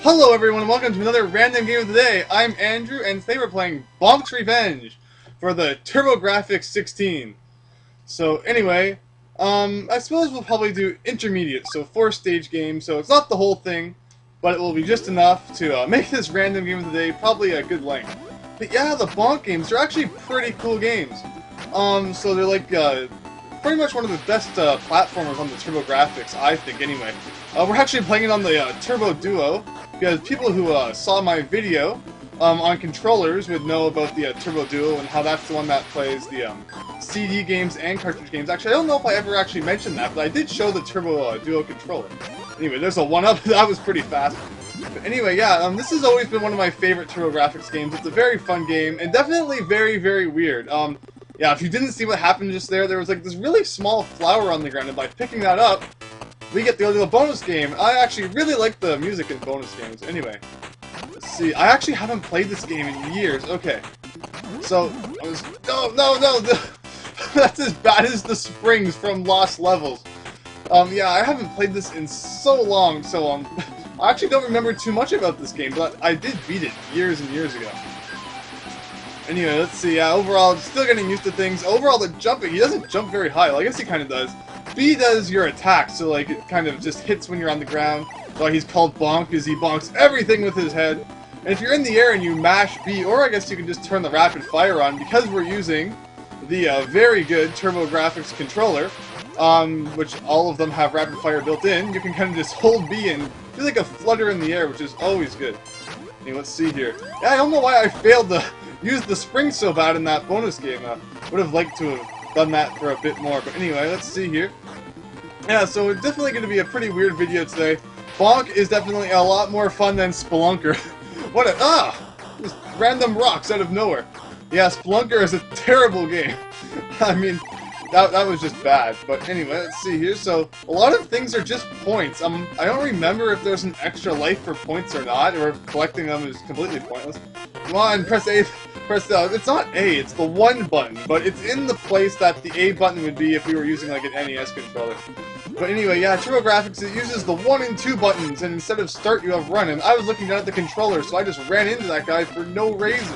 Hello everyone and welcome to another random game of the day. I'm Andrew and today we're playing Bonk's Revenge for the TurboGrafx 16. So anyway, I suppose we'll probably do intermediate, so 4-stage game, so it's not the whole thing, but it will be just enough to make this random game of the day probably a good length. But yeah, the Bonk games are actually pretty cool games. So they're like pretty much one of the best platformers on the TurboGrafx, I think anyway. We're actually playing it on the Turbo Duo, because people who saw my video on controllers would know about the Turbo Duo and how that's the one that plays the CD games and cartridge games. Actually, I don't know if I ever actually mentioned that, but I did show the Turbo Duo controller. Anyway, there's a 1-up. That was pretty fast. But anyway, yeah, this has always been one of my favorite TurboGrafx games. It's a very fun game, and definitely very, very weird. Yeah, if you didn't see what happened just there was like this really small flower on the ground, and by picking that up, we get to go to the bonus game. I actually really like the music in bonus games. Anyway, let's see. I actually haven't played this game in years. Okay, so I was no. That's as bad as the springs from Lost Levels. Yeah, I haven't played this in so long. So I actually don't remember too much about this game, but I did beat it years and years ago. Anyway, let's see. Yeah, overall, still getting used to things. Overall, the jumping, he doesn't jump very high. Well, I guess he kind of does. B does your attack, so like it kind of just hits when you're on the ground. That's why he's called Bonk, because he bonks everything with his head. And if you're in the air and you mash B, or I guess you can just turn the rapid fire on, because we're using the very good TurboGrafx controller, which all of them have rapid fire built in, you can kind of just hold B and do like a flutter in the air, which is always good. Anyway, let's see here. Yeah, I don't know why I failed to use the spring so bad in that bonus game. Would have liked to have done that for a bit more, but anyway, let's see here. Yeah, so it's definitely going to be a pretty weird video today. Bonk is definitely a lot more fun than Spelunker. What a... just random rocks out of nowhere. Yeah, Spelunker is a terrible game. I mean, that was just bad. But anyway, let's see here. So, a lot of things are just points. I don't remember if there's an extra life for points or not, or if collecting them is completely pointless. Come on, press A. Press it's not A, it's the 1 button, but it's in the place that the A button would be if we were using like an NES controller. But anyway, yeah, TurboGrafx, it uses the 1 and 2 buttons, and instead of start, you have run, and I was looking down at the controller, so I just ran into that guy for no reason.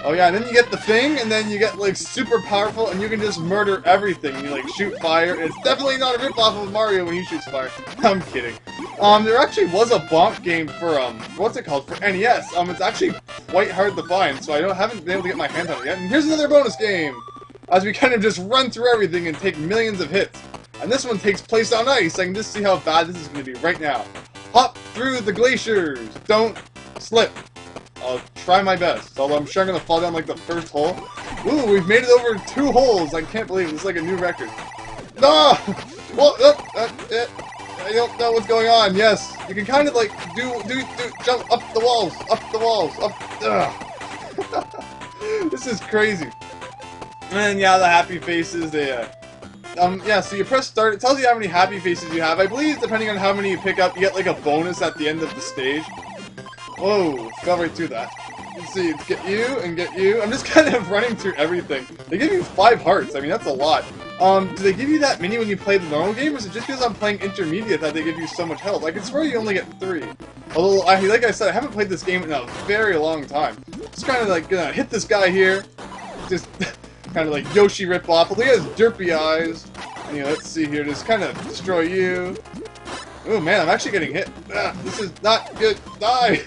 Oh yeah, and then you get the thing, and then you get like super powerful, and you can just murder everything. You like shoot fire, and it's definitely not a ripoff of Mario when he shoots fire. I'm kidding. There actually was a Bonk game for what's it called, for NES. It's actually quite hard to find, so I haven't been able to get my hands on it yet. And here's another bonus game, as we kind of just run through everything and take millions of hits. And this one takes place on ice. I can just see how bad this is going to be right now. Hop through the glaciers. Don't slip. I'll try my best, although I'm sure I'm going to fall down like the first hole. Ooh, we've made it over 2 holes. I can't believe it. It's like a new record. No! Well, I don't know what's going on. Yes, you can kind of like jump up the walls, up. This is crazy. And yeah, the happy faces, yeah, so you press start, it tells you how many happy faces you have. I believe depending on how many you pick up, you get like a bonus at the end of the stage. Whoa, fell right through that. Let's see, it's get you and get you. I'm just kind of running through everything. They give you 5 hearts, I mean that's a lot. Do they give you that many when you play the normal game, or is it just because I'm playing intermediate that they give you so much health? I can swear you only get 3. Although, like I said, I haven't played this game in a very long time. Just kind of like gonna hit this guy here. Just kind of like Yoshi ripoff. Look at his derpy eyes. Anyway, let's see here. Just kind of destroy you. Oh man, I'm actually getting hit. This is not good. Die!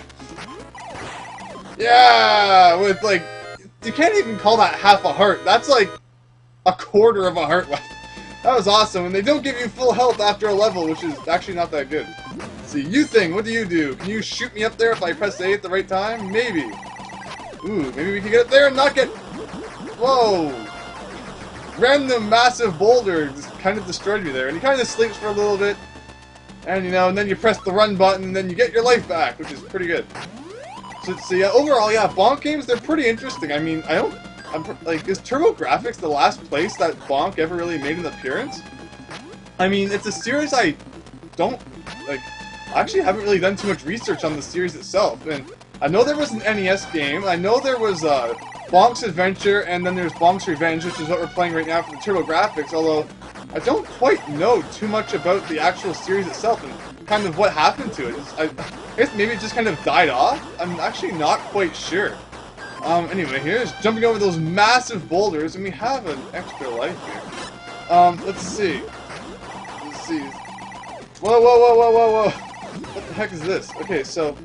Yeah! With like... You can't even call that half a heart. That's like a quarter of a heart left. That was awesome. And they don't give you full health after a level, which is actually not that good. Let's see, you thing, what do you do? Can you shoot me up there if I press A at the right time? Maybe. Ooh, maybe we can get up there and not get... Whoa! Random massive boulder just kind of destroyed me there. And he kind of sleeps for a little bit. And, you know, and then you press the run button, and then you get your life back, which is pretty good. So yeah, overall, yeah, Bonk games, they're pretty interesting. I mean, like, is TurboGrafx the last place that Bonk ever really made an appearance? I mean, it's a series I don't, like, I actually haven't really done too much research on the series itself. And I know there was an NES game, I know there was, Bonk's Adventure, and then there's Bonk's Revenge, which is what we're playing right now for the TurboGrafx, although I don't quite know too much about the actual series itself, and kind of what happened to it. I guess maybe it just kind of died off? I'm actually not quite sure. Anyway, here's jumping over those massive boulders, and we have an extra life here. Let's see. Let's see. Whoa, whoa, whoa, whoa, whoa, whoa. What the heck is this? Okay, so,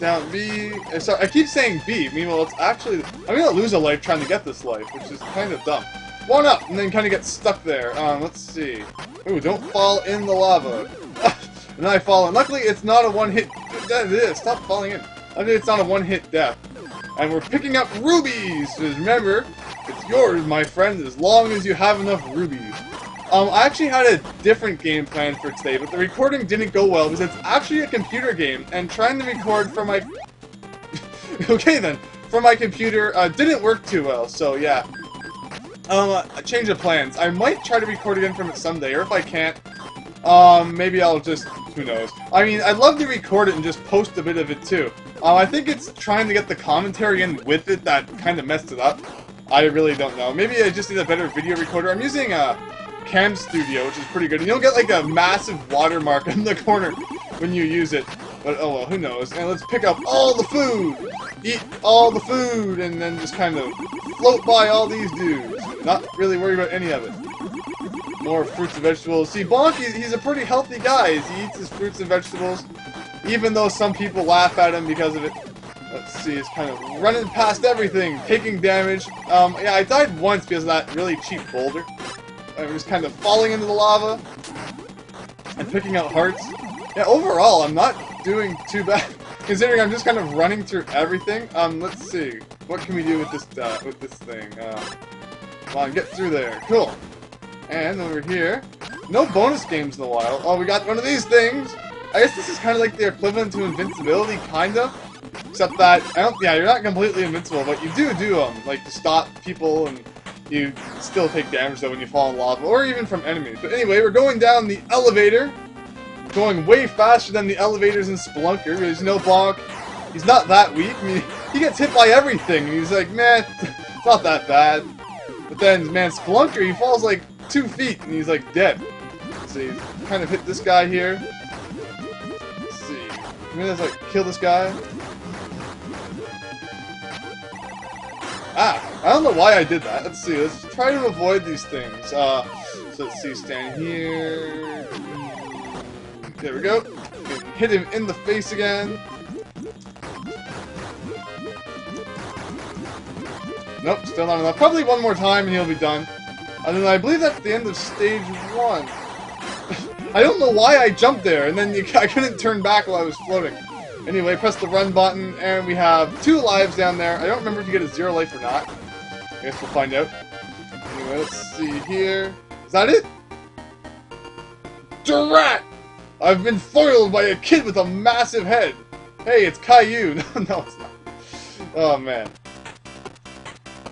down B. Sorry, I keep saying B. Meanwhile, it's actually... I'm gonna lose a life trying to get this life, which is kind of dumb. One up, and then kind of get stuck there. Let's see. Ooh, don't fall in the lava. And then I fall in. Luckily, it's not a one-hit... Stop falling in. Luckily, it's not a one-hit death. And we're picking up rubies! Because remember, it's yours, my friend, as long as you have enough rubies. I actually had a different game plan for today, but the recording didn't go well because it's actually a computer game, and trying to record from my... okay then, from my computer didn't work too well, so yeah. A change of plans. I might try to record again from it someday, or if I can't, maybe I'll just... who knows. I mean, I'd love to record it and just post a bit of it too. I think it's trying to get the commentary in with it that kind of messed it up. I really don't know. Maybe I just need a better video recorder. I'm using a Cam Studio, which is pretty good. And you'll get like a massive watermark in the corner when you use it. But oh well, who knows. And let's pick up all the food! Eat all the food! And then just kind of float by all these dudes. Not really worried about any of it. More fruits and vegetables. See, Bonk, he's a pretty healthy guy. He eats his fruits and vegetables. Even though some people laugh at him because of it. Let's see, he's kind of running past everything, taking damage. Yeah, I died once because of that really cheap boulder. I was kind of falling into the lava and picking out hearts. Yeah, overall, I'm not doing too bad, considering I'm just kind of running through everything. Let's see, what can we do with this thing? Come on, get through there. Cool. And over here, no bonus games in a while. Oh, we got one of these things. I guess this is kind of like the equivalent to invincibility, kind of. Except that, yeah, you're not completely invincible, but you do like, to stop people, and you still take damage, though, when you fall in lava, or even from enemies. But anyway, we're going down the elevator, going way faster than the elevators in Spelunker, because, you know, Bonk, he's not that weak. I mean, he gets hit by everything, and he's like, man, it's not that bad. But then, man, Spelunker, he falls, like, 2 feet, and he's, like, dead. So you kind of hit this guy here. I'm gonna like kill this guy. Ah, I don't know why I did that. Let's see. Let's try to avoid these things. So let's see. Stand here. There we go. Hit him in the face again. Nope, still not enough. Probably one more time and he'll be done. And then I believe that's the end of stage 1. I don't know why I jumped there, and then I couldn't turn back while I was floating. Anyway, press the run button, and we have 2 lives down there. I don't remember if you get a 0 life or not. I guess we'll find out. Anyway, let's see here. Is that it? Drat! I've been foiled by a kid with a massive head. Hey, it's Caillou. No, it's not. Oh, man.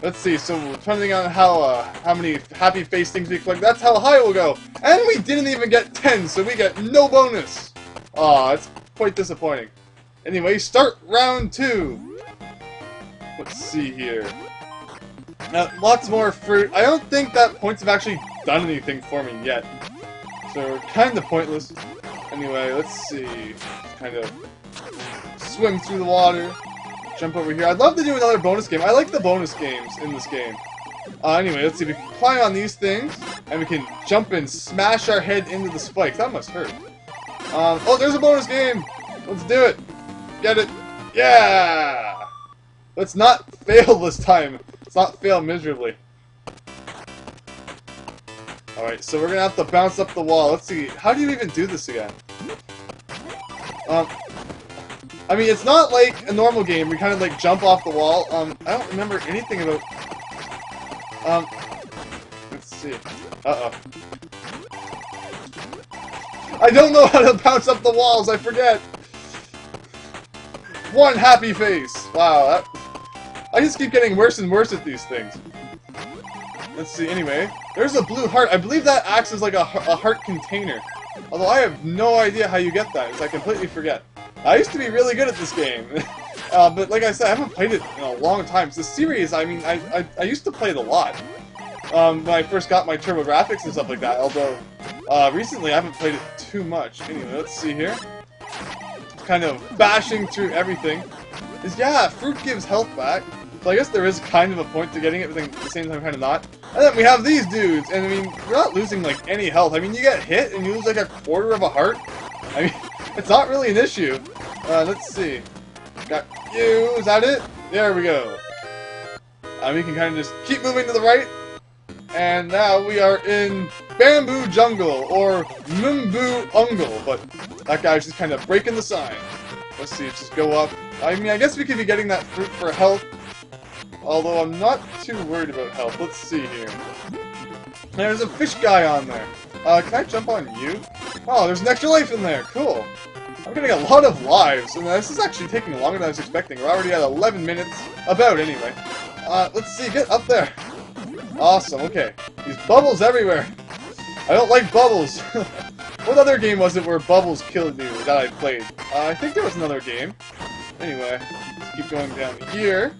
Let's see, so depending on how many happy face things we collect, that's how high we'll go. And we didn't even get 10, so we get no bonus. Aw, it's quite disappointing. Anyway, start round 2. Let's see here. Now, lots more fruit. I don't think that points have actually done anything for me yet. So we're kind of pointless. Anyway, let's see. Kind of swim through the water. Jump over here. I'd love to do another bonus game. I like the bonus games in this game. Anyway, let's see. We can climb on these things, and we can jump and smash our head into the spikes. That must hurt. Oh, there's a bonus game! Let's do it! Get it! Yeah! Let's not fail this time. Let's not fail miserably. Alright, so we're gonna have to bounce up the wall. Let's see. How do you even do this again? I mean, it's not like a normal game. We kind of like jump off the wall. I don't remember anything about. Let's see. Uh-oh. I don't know how to bounce up the walls. I forget. One happy face. Wow. I just keep getting worse and worse at these things. Let's see. Anyway, there's a blue heart. I believe that acts as like a heart container. Although I have no idea how you get that, because I completely forget. I used to be really good at this game, but like I said, I haven't played it in a long time. So the series, I mean, I used to play it a lot when I first got my TurboGrafx and stuff like that, although Recently, I haven't played it too much. Anyway, let's see here. Kind of bashing through everything. Yeah, fruit gives health back. So I guess there is kind of a point to getting it, but at the same time kind of not. And then we have these dudes, and I mean, we're not losing like any health. I mean, you get hit and you lose like a quarter of a heart. I mean, it's not really an issue. Let's see. Got you, is that it? There we go. We can kind of just keep moving to the right. And now we are in Bamboo Jungle, or Mumbu Ungle, but that guy's just kind of breaking the sign. Let's see, just go up. I mean, I guess we could be getting that fruit for health, although I'm not too worried about health. Let's see here. There's a fish guy on there. Can I jump on you? Oh, there's an extra life in there. Cool. I'm getting a lot of lives, and this is actually taking longer than I was expecting. We're already at 11 minutes. About, anyway. Let's see. Get up there. Awesome, okay. These bubbles everywhere. I don't like bubbles. What other game was it where bubbles killed you that I played? I think there was another game. Anyway, let's keep going down here.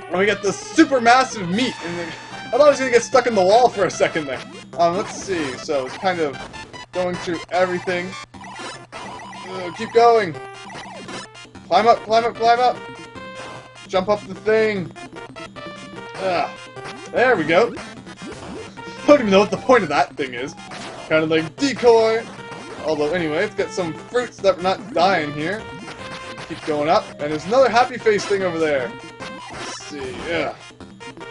And we get this super massive meat. And I thought I was going to get stuck in the wall for a second there. Let's see. So it's kind of going through everything. Keep going. Climb up, climb up, climb up. Jump up the thing. There we go. I don't even know what the point of that thing is. Kind of like decoy. Although, anyway, let's get some fruits that we're not dying here. Keep going up. And there's another happy face thing over there. Let's see. Yeah.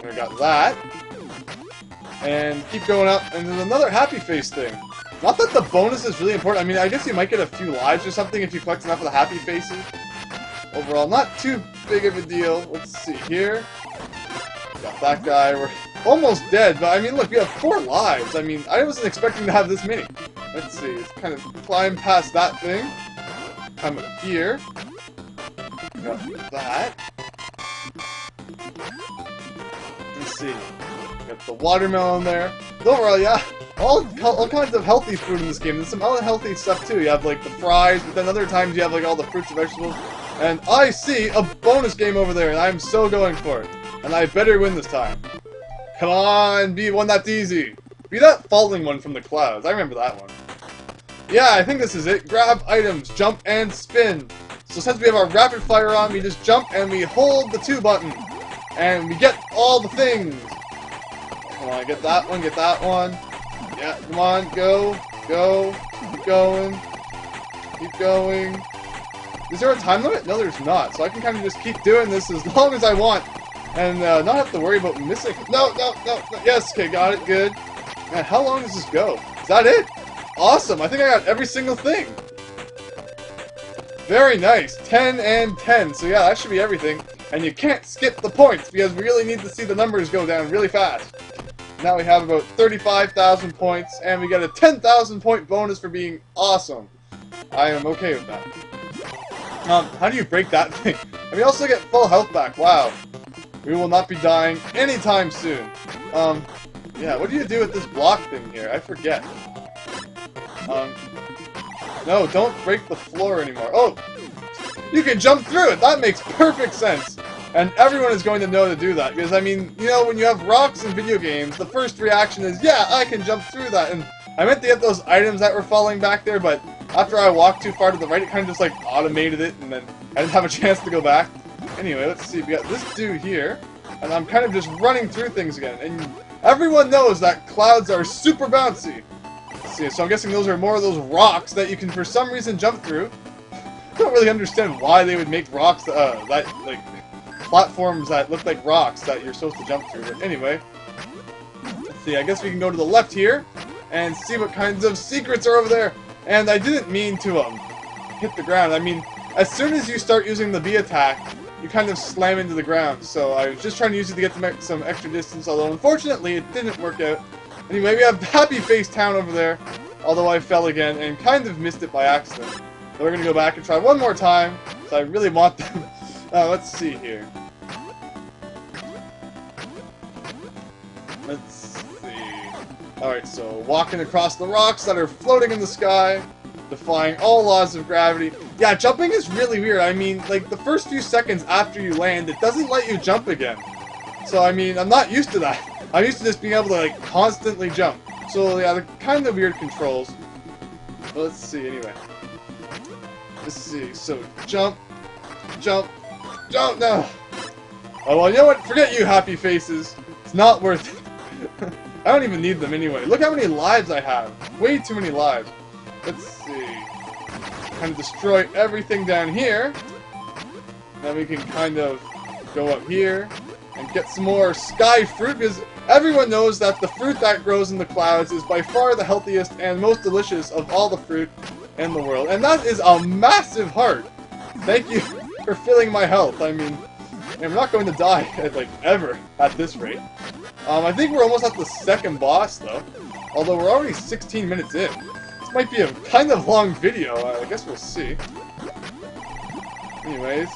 We got that. And keep going up. And there's another happy face thing. Not that the bonus is really important. I mean, I guess you might get a few lives or something if you collect enough of the happy faces. Overall, not too big of a deal. Let's see here. Got that guy. We're almost dead, but I mean, look, we have 4 lives. I mean, I wasn't expecting to have this many. Let's see. Let's kind of climb past that thing. Come up here. Got that. Let's see. Got the watermelon there. Overall, yeah, all kinds of healthy food in this game. There's some unhealthy stuff too. You have like the fries, but then other times you have like all the fruits and vegetables. And I see a bonus game over there, and I'm so going for it. And I better win this time. Come on, be one that's easy. Be that falling one from the clouds. I remember that one. Yeah, I think this is it. Grab items, jump, and spin. So since we have our rapid fire on, we just jump and we hold the 2 button. And we get all the things. Come on, get that one, get that one. Yeah, come on, go, go, keep going, keep going. Is there a time limit? No, there's not. So I can kind of just keep doing this as long as I want. And not have to worry about missing. No, no, no, no. Yes, okay, got it, good. Man, how long does this go? Is that it? Awesome, I think I got every single thing. Very nice, 10 and 10. So yeah, that should be everything. And you can't skip the points because we really need to see the numbers go down really fast. Now we have about 35,000 points, and we get a 10,000 point bonus for being awesome. I am okay with that. How do you break that thing? And we also get full health back, wow. We will not be dying anytime soon. Yeah, what do you do with this block thing here? I forget. No, don't break the floor anymore. Oh! You can jump through it! That makes perfect sense! And everyone is going to know to do that, because, I mean, you know, when you have rocks in video games, the first reaction is, yeah, I can jump through that, and I meant to get those items that were falling back there, but after I walked too far to the right, it kind of just, like, automated it, and then I didn't have a chance to go back. Anyway, let's see, we got this dude here, and I'm kind of just running through things again, and everyone knows that clouds are super bouncy. Let's see, so I'm guessing those are more of those rocks that you can, for some reason, jump through. I don't really understand why they would make rocks, that, like, platforms that look like rocks that you're supposed to jump through. But anyway, let's see, I guess we can go to the left here and see what kinds of secrets are over there. And I didn't mean to hit the ground. I mean, as soon as you start using the B attack, you kind of slam into the ground. So I was just trying to use it to get some extra distance, although unfortunately it didn't work out. Anyway, we have Happy Face Town over there, although I fell again and kind of missed it by accident. So we're going to go back and try one more time, so I really want them. Let's see here. Let's see. Alright, so walking across the rocks that are floating in the sky, defying all laws of gravity. Yeah, jumping is really weird. I mean, like, the first few seconds after you land, it doesn't let you jump again. So, I mean, I'm not used to that. I'm used to just being able to, like, constantly jump. So yeah, they're kind of weird controls. But let's see anyway. Let's see. So jump, jump, jump. No. Oh well, you know what? Forget you, happy faces. It's not worth it. I don't even need them anyway. Look how many lives I have. Way too many lives. Let's see. Kind of destroy everything down here. Then we can kind of go up here and get some more sky fruit, because everyone knows that the fruit that grows in the clouds is by far the healthiest and most delicious of all the fruit in the world. And that is a massive heart. Thank you for filling my health. I mean, I'm not going to die, like, ever at this rate. I think we're almost at the second boss, though. Although we're already 16 minutes in. This might be a kind of long video. I guess we'll see. Anyways.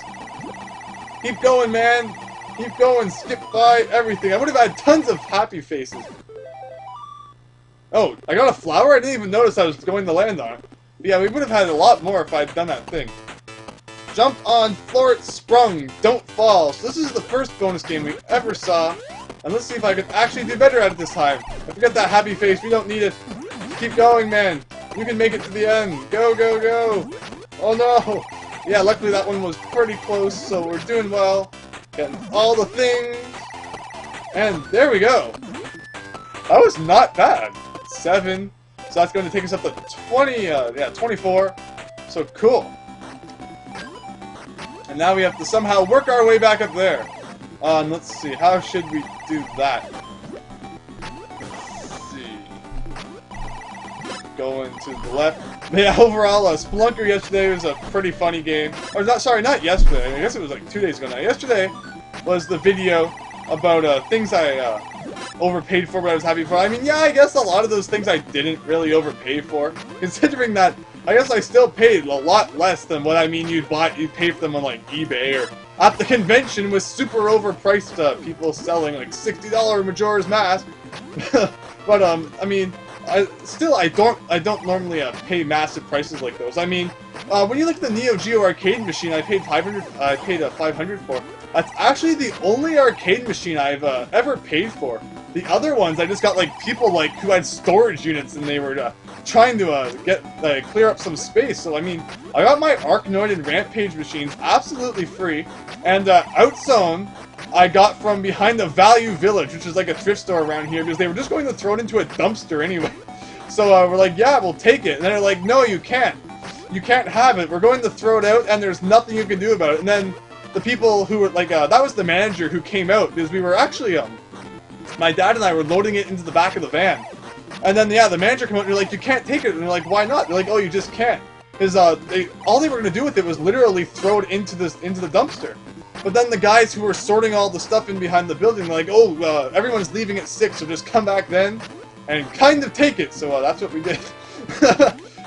Keep going, man. Keep going. Skip by everything. I would have had tons of happy faces. Oh, I got a flower? I didn't even notice I was going to land on it. But yeah, we would have had a lot more if I had done that thing. Jump on, floor it, sprung, don't fall. So this is the first bonus game we ever saw. And let's see if I can actually do better at it this time. I forget that happy face, we don't need it. Just keep going, man. You can make it to the end. Go, go, go. Oh no. Yeah, luckily that one was pretty close, so we're doing well. Getting all the things. And there we go. That was not bad. 7. So that's going to take us up to 24. So cool. And now we have to somehow work our way back up there. Let's see, how should we do that? Let's see. Going to the left. Yeah, overall, Spelunker yesterday was a pretty funny game. Or not, sorry, not yesterday. I guess it was like 2 days ago now. Yesterday was the video about things I overpaid for, but I was happy for. I mean, yeah, I guess a lot of those things I didn't really overpay for, considering that I guess I still paid a lot less than what you'd pay for them on like eBay or at the convention with super overpriced people selling like $60 Majora's Mask. But I mean, I don't normally pay massive prices like those. I mean, when you look at the Neo Geo arcade machine, I paid 500 for. That's actually the only arcade machine I've ever paid for. The other ones, I just got like people like who had storage units and they were trying to clear up some space. So I mean, I got my Arkanoid and Rampage machines absolutely free, and Outzone I got from behind the Value Village, which is like a thrift store around here, because they were just going to throw it into a dumpster anyway. So we're like, yeah, we'll take it. And then they're like, no, you can't. You can't have it. We're going to throw it out, and there's nothing you can do about it. And then the people who were like, that was the manager who came out, because we were actually, my dad and I were loading it into the back of the van. And then, yeah, the manager came out and they're like, you can't take it. And they're like, why not? They're like, oh, you just can't. Because all they were going to do with it was literally throw it into the dumpster. But then the guys who were sorting all the stuff in behind the building, they're like, oh, everyone's leaving at 6, so just come back then and kind of take it. So that's what we did.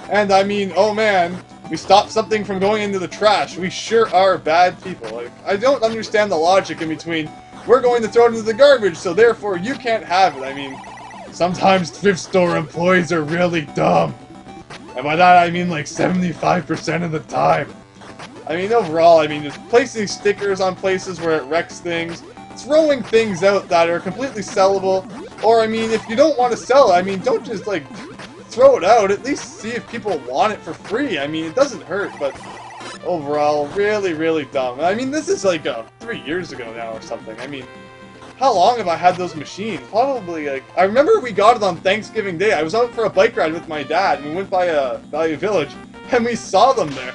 And I mean, oh man, we stopped something from going into the trash. We sure are bad people. Like, I don't understand the logic in between, we're going to throw it into the garbage, so therefore you can't have it. I mean, sometimes thrift store employees are really dumb. And by that I mean like 75% of the time. I mean, overall, I mean, just placing stickers on places where it wrecks things, throwing things out that are completely sellable, or I mean, if you don't want to sell it, I mean, don't just like throw it out, at least see if people want it for free. I mean, it doesn't hurt, but overall, really, really dumb. I mean, this is like 3 years ago now or something. I mean, how long have I had those machines? Probably, like, I remember we got it on Thanksgiving Day. I was out for a bike ride with my dad, and we went by Value Village, and we saw them there.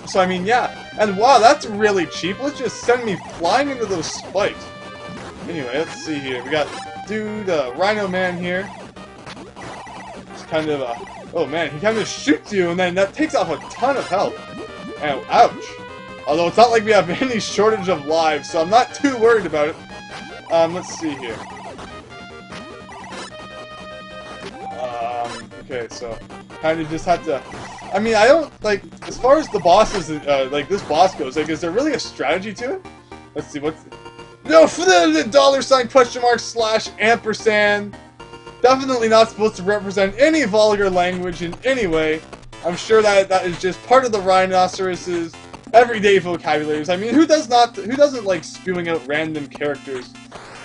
So, I mean, yeah. And wow, that's really cheap. Let's just send me flying into those spikes. Anyway, let's see here. We got dude, Rhino Man here. It's kind of, oh man, he kind of shoots you, and then that takes off a ton of health. And, ouch. Although it's not like we have any shortage of lives, so I'm not too worried about it. Let's see here. Okay, so kind of just have to. I mean, I don't like as far as the bosses, like this boss goes. Like, is there really a strategy to it? Let's see what's. No, for the $! /ampersand. Definitely not supposed to represent any vulgar language in any way. I'm sure that is just part of the rhinoceros's everyday vocabularies. I mean, who doesn't like spewing out random characters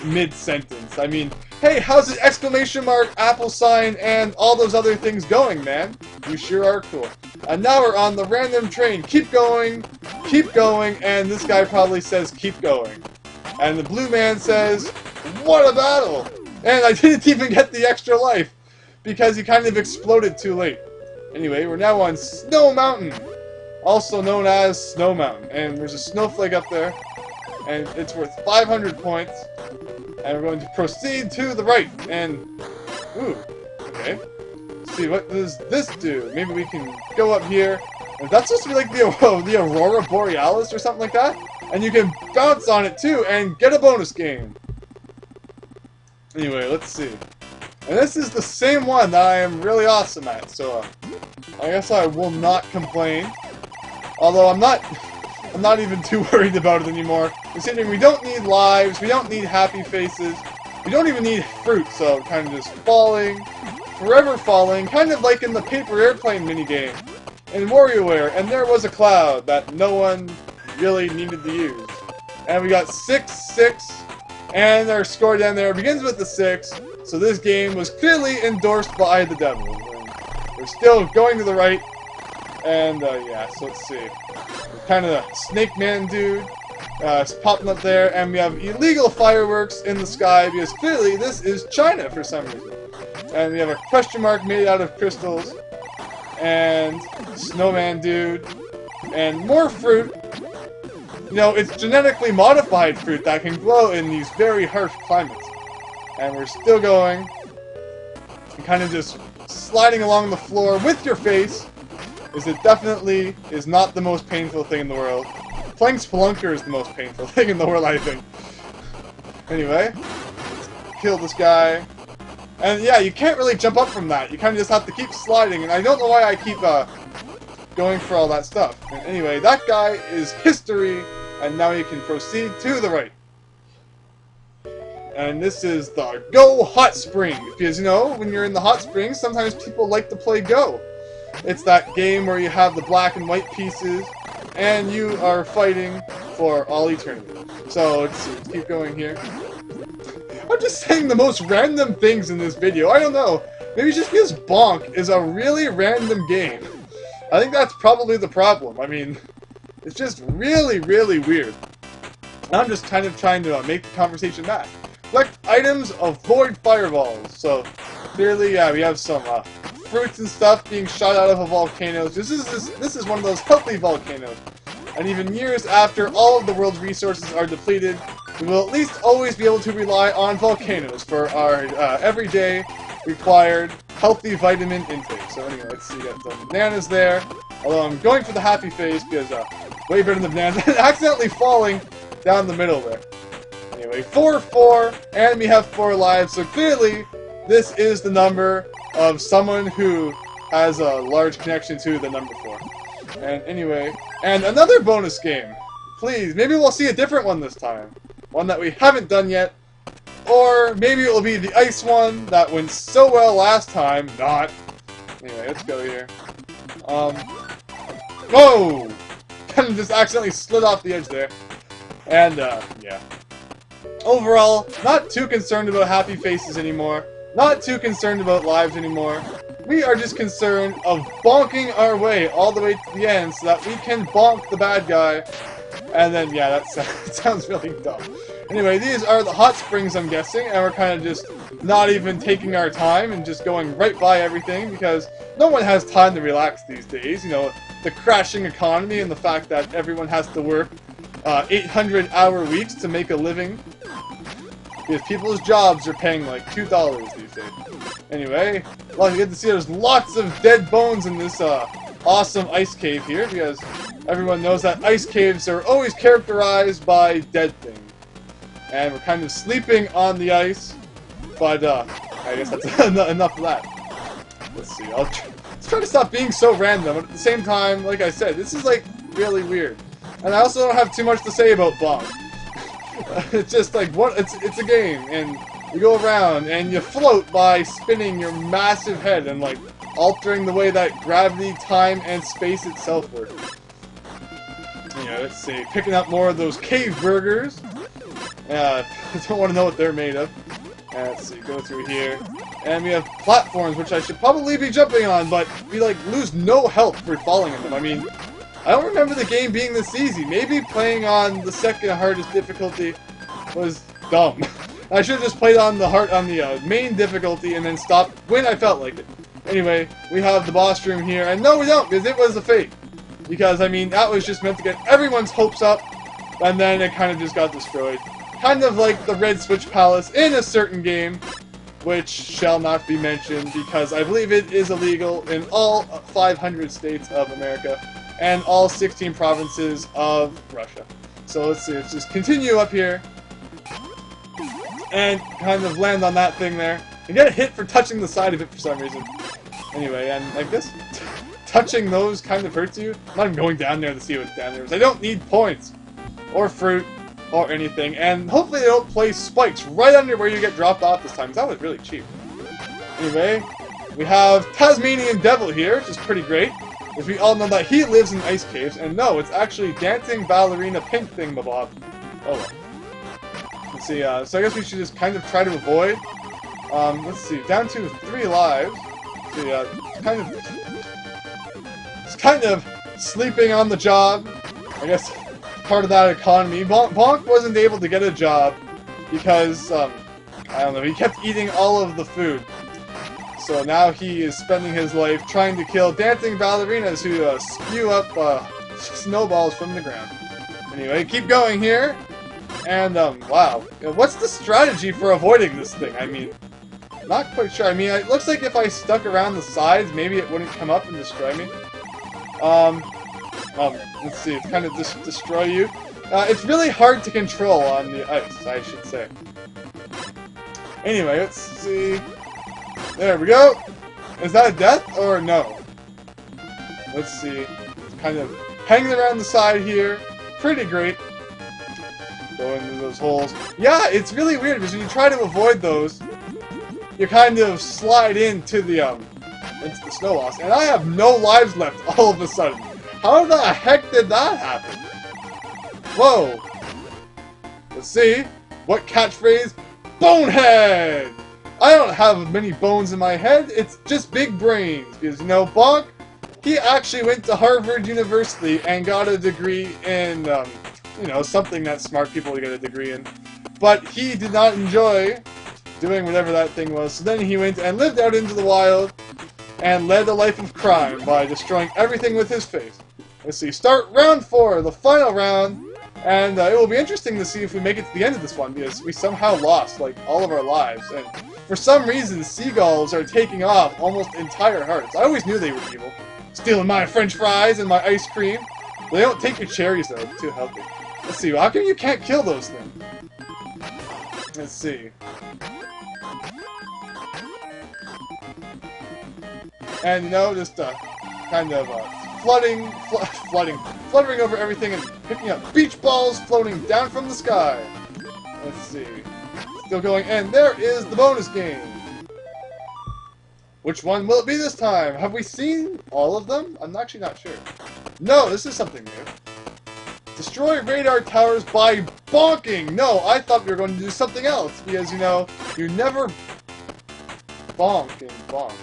mid-sentence? I mean, Hey, how's the exclamation mark, apple sign, and all those other things going, man? You sure are cool. And now we're on the random train. Keep going, and this guy probably says keep going. And the blue man says, what a battle! And I didn't even get the extra life, because he kind of exploded too late. Anyway, we're now on Snow Mountain, also known as Snow Mountain. And there's a snowflake up there, and it's worth 500 points. And we're going to proceed to the right, and... Ooh, okay. Let's see, what does this do? Maybe we can go up here. If that's supposed to be like the Aurora Borealis or something like that, and you can bounce on it too, and get a bonus game. Anyway, let's see. And this is the same one that I am really awesome at, so I guess I will not complain. Although I'm not even too worried about it anymore, considering we don't need lives, we don't need happy faces, we don't even need fruit, so kind of just falling, forever falling, kind of like in the paper airplane minigame in WarioWare, and there was a cloud that no one really needed to use. And we got 6-6, and our score down there begins with the 6, so this game was clearly endorsed by the devil. And we're still going to the right, and yeah, so let's see. Kind of a Snake Man dude is popping up there, and we have illegal fireworks in the sky because clearly this is China for some reason. And we have a question mark made out of crystals, and Snowman dude, and more fruit. You know, it's genetically modified fruit that can grow in these very harsh climates. And we're still going, and kind of just sliding along the floor with your face. It definitely is not the most painful thing in the world. Playing Spelunker is the most painful thing in the world, I think. Anyway, let's kill this guy. And yeah, you can't really jump up from that. You kind of just have to keep sliding, and I don't know why I keep going for all that stuff. And anyway, that guy is history, and now you can proceed to the right. And this is the Go Hot Springs, because you know, when you're in the hot springs, sometimes people like to play Go. It's that game where you have the black and white pieces, and you are fighting for all eternity. So, let's see, let's keep going here. I'm just saying the most random things in this video, I don't know. Maybe just because Bonk is a really random game. I think that's probably the problem. I mean, it's just really, really weird. I'm just kind of trying to make the conversation back. Collect items, avoid fireballs. So, clearly, yeah, we have some, fruits and stuff being shot out of a volcano. This is one of those healthy volcanoes. And even years after all of the world's resources are depleted, we will at least always be able to rely on volcanoes for our everyday required healthy vitamin intake. So anyway, let's see, got some bananas there. Although I'm going for the happy face because way better than the bananas. Accidentally falling down the middle there. Anyway, 4-4, and we have 4 lives. So clearly, this is the number of someone who has a large connection to the number 4. And anyway, and another bonus game. Please, maybe we'll see a different one this time. One that we haven't done yet. Or maybe it will be the ice one that went so well last time. Not. Anyway, let's go here. Whoa! Kind of just accidentally slid off the edge there. And, yeah. Overall, not too concerned about happy faces anymore. Not too concerned about lives anymore. We are just concerned of bonking our way all the way to the end so that we can bonk the bad guy. And then, yeah, that sounds really dumb. Anyway, these are the hot springs, I'm guessing, and we're kind of just not even taking our time and just going right by everything because no one has time to relax these days. You know, the crashing economy and the fact that everyone has to work 800-hour weeks to make a living. Because people's jobs are paying like $2 these days. Anyway, well, you get to see there's lots of dead bones in this awesome ice cave here, because everyone knows that ice caves are always characterized by dead things. And we're kind of sleeping on the ice, but I guess that's enough of that. Let's see, let's try to stop being so random, but at the same time, like I said, this is like really weird. And I also don't have too much to say about Bonk. It's just like, what? It's a game, and you go around, and you float by spinning your massive head and, like, altering the way that gravity, time, and space itself work. Yeah, let's see, picking up more of those cave burgers. I don't want to know what they're made of. And let's see, go through here. And we have platforms, which I should probably be jumping on, but we, like, lose no health for falling in them. I mean, I don't remember the game being this easy. Maybe playing on the second hardest difficulty was dumb. I should have just played on the main difficulty and then stopped when I felt like it. Anyway, we have the boss room here, and no we don't, because it was a fake. Because, I mean, that was just meant to get everyone's hopes up, and then it kind of just got destroyed. Kind of like the Red Switch Palace in a certain game, which shall not be mentioned, because I believe it is illegal in all 500 states of America, and all 16 provinces of Russia. So let's see, let's just continue up here, and kind of land on that thing there, and get a hit for touching the side of it for some reason. Anyway, and like this, touching those kind of hurts you. I'm not even going down there to see what's down there, because I don't need points, or fruit, or anything, and hopefully they don't place spikes right under where you get dropped off this time, because that was really cheap. Anyway, we have Tasmanian Devil here, which is pretty great, as we all know that he lives in ice caves, and no, it's actually Dancing Ballerina Pink Thingamabob. Oh well. Let's see, so I guess we should just kind of try to avoid. Let's see, down to 3 lives. Let's see, it's kind of sleeping on the job. I guess part of that economy. Bonk wasn't able to get a job because, I don't know, he kept eating all of the food. So now he is spending his life trying to kill dancing ballerinas who spew up snowballs from the ground. Anyway, keep going here. And, wow. What's the strategy for avoiding this thing? I mean, not quite sure. I mean, it looks like if I stuck around the sides, maybe it wouldn't come up and destroy me. Let's see, it's kind of destroy you. It's really hard to control on the ice, I should say. Anyway, let's see. There we go. Is that a death or no? Let's see. It's kind of hanging around the side here. Pretty great. Go into those holes. Yeah, it's really weird because when you try to avoid those, you kind of slide into the snowballs. And I have no lives left all of a sudden. How the heck did that happen? Whoa. Let's see. What catchphrase? Bonehead! I don't have many bones in my head, it's just big brains. Because, you know, Bonk, he actually went to Harvard University and got a degree in, you know, something that smart people get a degree in. But he did not enjoy doing whatever that thing was. So then he went and lived out into the wild and led a life of crime by destroying everything with his face. Let's see, start round 4, the final round. And it will be interesting to see if we make it to the end of this one, because we somehow lost, like, all of our lives. And for some reason, seagulls are taking off almost entire hearts. I always knew they were evil. Stealing my french fries and my ice cream. They don't take your cherries, though. It's too healthy. Let's see, how come you can't kill those things? Let's see. And, you know, just kind of fluttering over everything and picking up beach balls floating down from the sky. Let's see. Still going, and there is the bonus game. Which one will it be this time? Have we seen all of them? I'm actually not sure. No, this is something new. Destroy radar towers by bonking! No, I thought we were going to do something else, because, you know, you never bonk and bonk.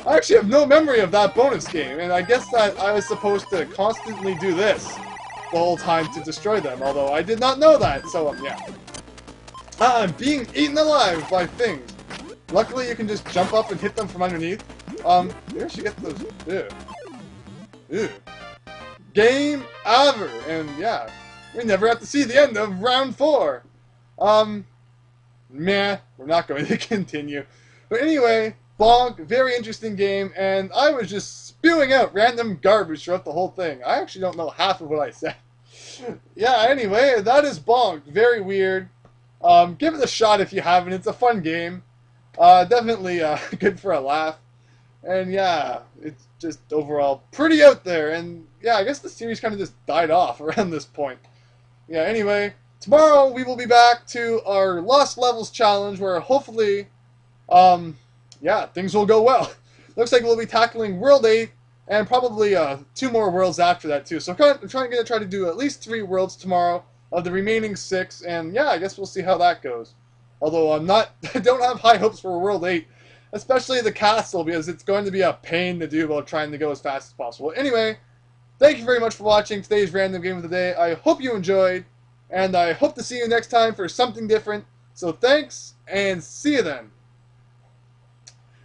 I actually have no memory of that bonus game, and I guess that I was supposed to constantly do this the whole time to destroy them, although I did not know that, so, yeah. I'm being eaten alive by things. Luckily, you can just jump up and hit them from underneath. Where should you get those? Ew. Ew. Game over! And, yeah, we never have to see the end of round 4. Meh, we're not going to continue. But anyway, Bonk, very interesting game, and I was just spewing out random garbage throughout the whole thing. I actually don't know half of what I said. Yeah, anyway, that is Bonk. Very weird. Give it a shot if you haven't. It's a fun game. Definitely good for a laugh. And yeah, it's just overall pretty out there. And yeah, I guess the series kind of just died off around this point. Yeah, anyway, tomorrow we will be back to our Lost Levels challenge where hopefully, yeah, things will go well. Looks like we'll be tackling World 8 and probably 2 more worlds after that too. So I'm trying to try to do at least 3 worlds tomorrow of the remaining 6. And yeah, I guess we'll see how that goes. Although I don't have high hopes for World 8, especially the castle, because it's going to be a pain to do while trying to go as fast as possible. Anyway, thank you very much for watching today's random game of the day. I hope you enjoyed, and I hope to see you next time for something different. So thanks, and see you then.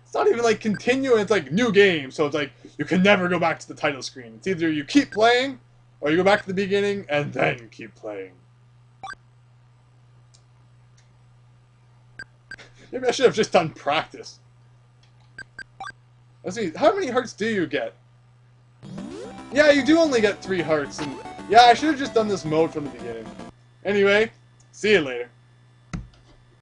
It's not even like continue, it's like new game, so it's like you can never go back to the title screen. It's either you keep playing, or you go back to the beginning, and then keep playing. Maybe I should have just done practice. Let's see, how many hearts do you get? Yeah, you do only get 3 hearts, and yeah, I should have just done this mode from the beginning. Anyway, see you later.